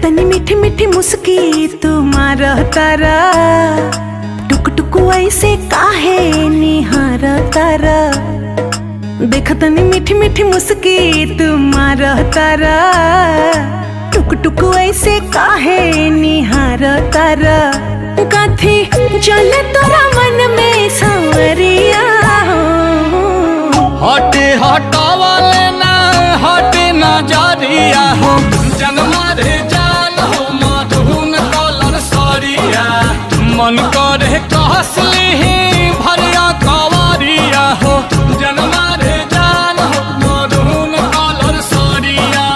तनी मीठी मीठी मुस्की तुम्हारा तारा, टुक टुक ऐसे काहे निहार तारा। देख तनी मीठी मीठी मुस्की तुम्हारा तारा, टुक टुक ऐसे काहे निहार तारा। कथी चले तोरा मन में सांवरिया हो, हटे हटावले ना हटे नजरिया हो। जनमा रे जान हो मधुन कलर सरिया, मन करे कहसली भरिया कवरिया हो। जनमा रे जान हो मधुन कलर सरिया।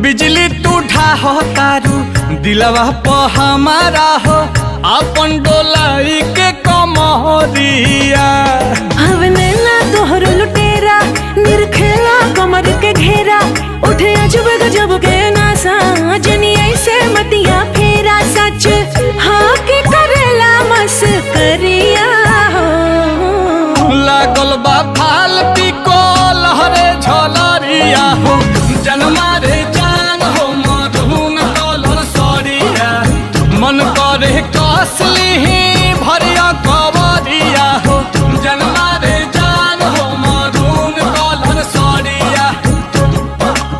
बिजली तू ढाहो तारू दिलवा प हमारा हो, अपन डोलाई के कमरिया। हवने ना तोहर लुटेरा, निरखेला कमर के घेरा। उठे अजब गजब के नासा, जनी ऐसे मतिया फेरा। सच हाँ के करेला मस्करिया हो, लागल बा फाल पिको लहरे झलरिया हो। जनमा रे जान हो मधुन कलर सरिया, मन करे कसली